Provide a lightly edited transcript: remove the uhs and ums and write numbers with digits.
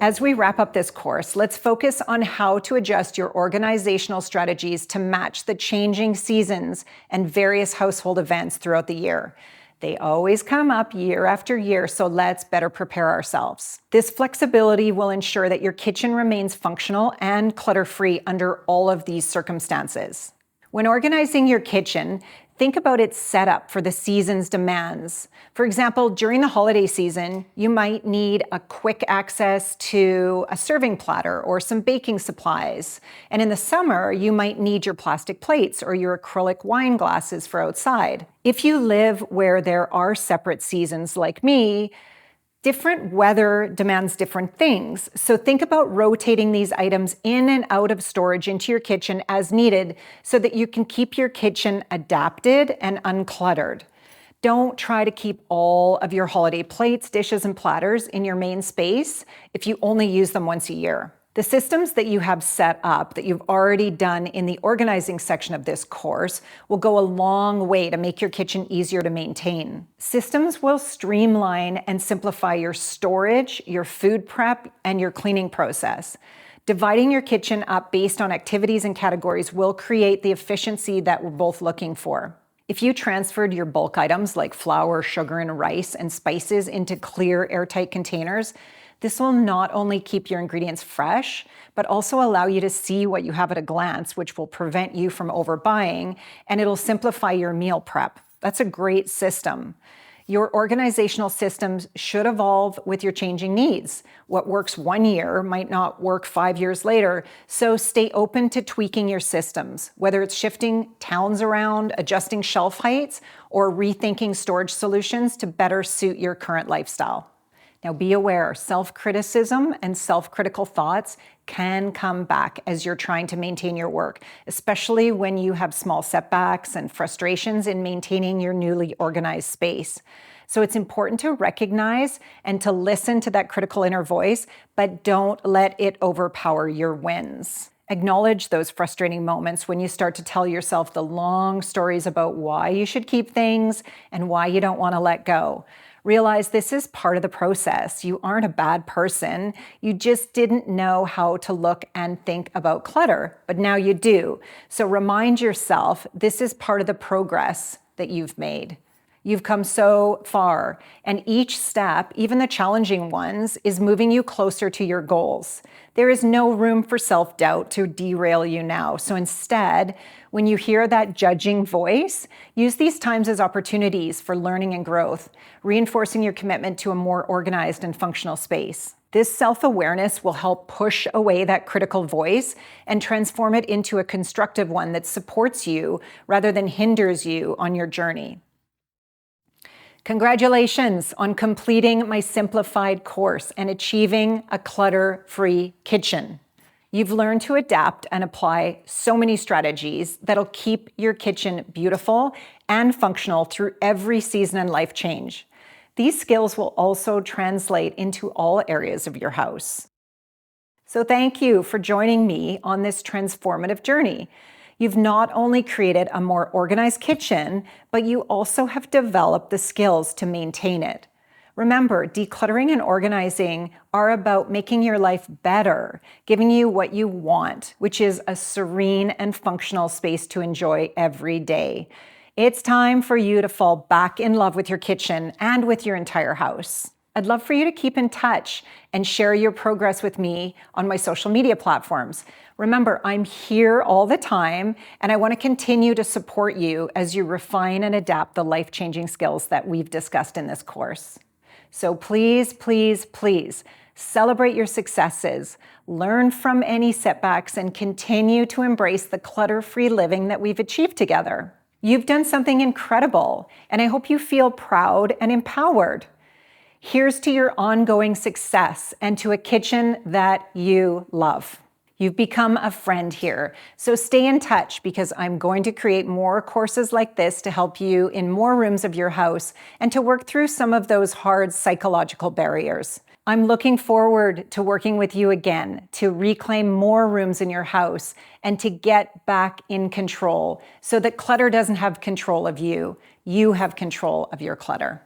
As we wrap up this course, let's focus on how to adjust your organizational strategies to match the changing seasons and various household events throughout the year. They always come up year after year, so let's better prepare ourselves. This flexibility will ensure that your kitchen remains functional and clutter-free under all of these circumstances. When organizing your kitchen, think about its setup for the season's demands. For example, during the holiday season, you might need a quick access to a serving platter or some baking supplies. And in the summer, you might need your plastic plates or your acrylic wine glasses for outside. If you live where there are separate seasons like me, different weather demands different things. So think about rotating these items in and out of storage into your kitchen as needed so that you can keep your kitchen adapted and uncluttered. Don't try to keep all of your holiday plates, dishes, and platters in your main space if you only use them once a year. The systems that you have set up that you've already done in the organizing section of this course will go a long way to make your kitchen easier to maintain. Systems will streamline and simplify your storage, your food prep, and your cleaning process. Dividing your kitchen up based on activities and categories will create the efficiency that we're both looking for. If you transferred your bulk items like flour, sugar, and rice and spices into clear, airtight containers, this will not only keep your ingredients fresh, but also allow you to see what you have at a glance, which will prevent you from overbuying, and it'll simplify your meal prep. That's a great system. Your organizational systems should evolve with your changing needs. What works 1 year might not work 5 years later, so stay open to tweaking your systems, whether it's shifting towns around, adjusting shelf heights, or rethinking storage solutions to better suit your current lifestyle. Now be aware, self-criticism and self-critical thoughts can come back as you're trying to maintain your work, especially when you have small setbacks and frustrations in maintaining your newly organized space. So it's important to recognize and to listen to that critical inner voice, but don't let it overpower your wins. Acknowledge those frustrating moments when you start to tell yourself the long stories about why you should keep things and why you don't want to let go. Realize this is part of the process. You aren't a bad person. You just didn't know how to look and think about clutter, but now you do. So remind yourself this is part of the progress that you've made. You've come so far, and each step, even the challenging ones, is moving you closer to your goals. There is no room for self-doubt to derail you now. So instead, when you hear that judging voice, use these times as opportunities for learning and growth, reinforcing your commitment to a more organized and functional space. This self-awareness will help push away that critical voice and transform it into a constructive one that supports you rather than hinders you on your journey. Congratulations on completing my simplified course and achieving a clutter-free kitchen. You've learned to adapt and apply so many strategies that'll keep your kitchen beautiful and functional through every season and life change. These skills will also translate into all areas of your house. So thank you for joining me on this transformative journey. You've not only created a more organized kitchen, but you also have developed the skills to maintain it. Remember, decluttering and organizing are about making your life better, giving you what you want, which is a serene and functional space to enjoy every day. It's time for you to fall back in love with your kitchen and with your entire house. I'd love for you to keep in touch and share your progress with me on my social media platforms. Remember, I'm here all the time, and I want to continue to support you as you refine and adapt the life-changing skills that we've discussed in this course. So please, please, please celebrate your successes, learn from any setbacks, and continue to embrace the clutter-free living that we've achieved together. You've done something incredible, and I hope you feel proud and empowered. Here's to your ongoing success and to a kitchen that you love. You've become a friend here, so stay in touch because I'm going to create more courses like this to help you in more rooms of your house and to work through some of those hard psychological barriers. I'm looking forward to working with you again to reclaim more rooms in your house and to get back in control so that clutter doesn't have control of you. You have control of your clutter.